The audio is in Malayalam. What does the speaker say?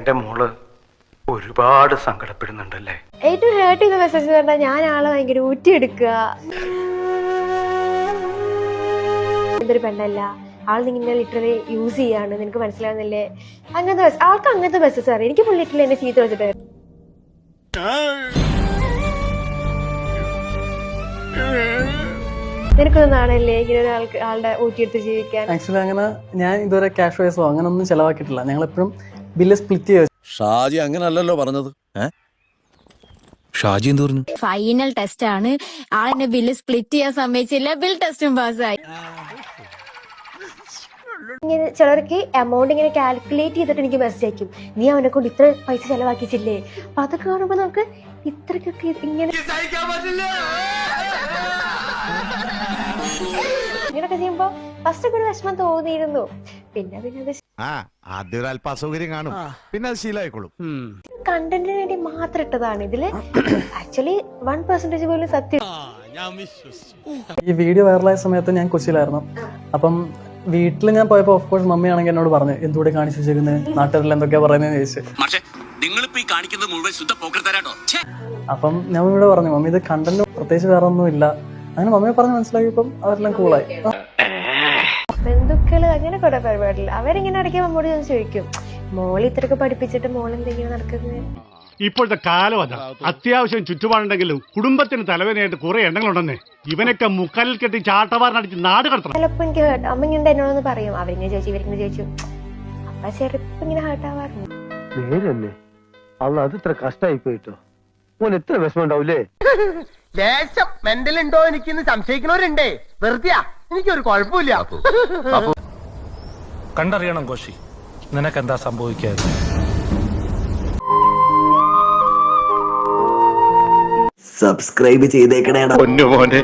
എന്റെ മോള് ഒരുപാട് സങ്കടപ്പെടുന്നുണ്ടല്ലേ? ഏറ്റവും ഹേർട്ട് ചെയ്ത മെസ്സേജ് പറഞ്ഞാൽ ഞാൻ ആളെ ഭയങ്കര ഊറ്റിയെടുക്കുക. എന്തൊരു പെണ്ണല്ല, ആൾ നിങ്ങനെ ലിറ്ററലി യൂസ് ചെയ്യാണ്, നിനക്ക് മനസ്സിലാവുന്നില്ലേ? അങ്ങനത്തെ ആൾക്ക് അങ്ങനത്തെ മെസ്സേജ് അറിയാം. എനിക്ക് ഫുൾ ലിറ്ററലി എന്നെ ചീത്ത വെച്ചിട്ട് നിനക്കൊന്നും നാണല്ലേ ഇങ്ങനെ ഒരാൾക്ക് ആളുടെ ഊറ്റിയെടുത്ത് ജീവിക്കാൻ? ആക്ച്വലി അങ്ങനെ ഞാൻ ഇതുവരെ ക്യാഷ് വൈസോ അങ്ങനെ ഒന്നും ചെലവാക്കിയിട്ടില്ല. ഞങ്ങൾ എപ്പോഴും ബില്ല് സ്പ്ലിറ്റ് ചെയ്തു. ഷാജി അങ്ങനല്ലല്ലോ പറഞ്ഞത്. ഷാജി എന്ത് പറഞ്ഞു? ഫൈനൽ ടെസ്റ്റ് ആണ്, ആളെന്നെ ബില്ല് സ്പ്ലിറ്റ് ചെയ്യാൻ സമ്മതിച്ചില്ല, ബിൽ ടെസ്റ്റും പാസ്സായി. ഇങ്ങനെ ചിലർക്ക് എമൗണ്ട് ഇങ്ങനെ കാൽക്കുലേറ്റ് ചെയ്തിട്ട് എനിക്ക് മെസ്സേജ് അയക്കും, നീ അവനെ കൊണ്ട് ഇത്ര പൈസ ചെലവാക്കിച്ചില്ലേ? അപ്പൊ അതൊക്കെ കാണുമ്പോ നമുക്ക് ഇത്രക്കൊക്കെ ഇങ്ങനെയൊക്കെ ചെയ്യുമ്പോ ഫസ്റ്റ് ഒക്കെ ഒരു വിഷമം തോന്നിയിരുന്നു. പിന്നെ പിന്നെ ആദ്യം ഒരു അല്പ അസൗകര്യം കാണും, പിന്നെ അത് ശീലമായിക്കോളും. കണ്ടന്റിന് വേണ്ടി മാത്രം ഇട്ടതാണ്. ഇതില് ആക്ച്വലി 1% പോലും സത്യം. ഈ വീഡിയോ വൈറലായ സമയത്ത് ഞാൻ കൊച്ചിയിലായിരുന്നു. അപ്പം വീട്ടിൽ ഞാൻ പോയപ്പോ ഓഫ് കോഴ്സ് മമ്മിയാണെങ്കിൽ എന്നോട് പറഞ്ഞു, എന്തുകൂടെ കാണിച്ചു വെച്ചേക്കുന്നത്, നാട്ടുകാരിൽ എന്തൊക്കെയാ പറയുന്നതെന്ന് ചോദിച്ചു. അപ്പം ഞാൻ മമ്മിയോട് പറഞ്ഞു, മമ്മി ഇത് കണ്ടന്റ് പ്രത്യേകിച്ച് വേറെ ഒന്നും ഇല്ല. അങ്ങനെ മമ്മിയെ പറഞ്ഞ് മനസ്സിലാക്കിയപ്പം അവരെല്ലാം കൂളായി. ബന്ധുക്കള് അങ്ങനെ കുറെ പരിപാടിയില്ല. അവരിങ്ങനെ ഇടയ്ക്ക് നമ്മോട് ചോദിക്കും, മോള് ഇത്രയൊക്കെ പഠിപ്പിച്ചിട്ട് മോൾ എന്തെങ്കിലും നടക്കുന്നത്? ഇപ്പോഴത്തെ കാലം അതാ. അത്യാവശ്യം ചുറ്റുപാടുണ്ടെങ്കിലും കുടുംബത്തിന് തലവേദനയായിട്ട് കുറെ എണ്ണങ്ങളുണ്ടെന്നേ. ഇവനൊക്കെ മുക്കാലിൽ കെട്ടി ചാട്ടവാറിനടിച്ച് നാട് കടത്തണം. ചിലപ്പോ എനിക്ക് ഹേർട്ട്, അമ്മ ഇങ്ങനെ എന്നോടൊന്ന് പറയും, അവരിങ്ങനെ ചോദിച്ചു ഇവരിങ്ങനെ ചോദിച്ചു. അപ്പൊ ചെറുപ്പം ഇങ്ങനെ ഹേർട്ട് ആവാറുണ്ട്. നേരല്ലേ അവൾ അത് ഇത്ര കഷ്ടായി പോയിട്ടോ. ഓൻ എത്ര വിഷമം ഉണ്ടാവൂലേ? ലേശം മെന്റൽ ഉണ്ടോ എനിക്കിന്ന് സംശയിക്കുന്നവരുണ്ടേ. വെറുതെ എനിക്കൊരു കുഴപ്പമില്ല. കണ്ടറിയണം കോശി, നിനക്കെന്താ സംഭവിക്കാതെ. സബ്സ്ക്രൈബ് ചെയ്തേക്കണേടാ പൊന്നു മോനെ.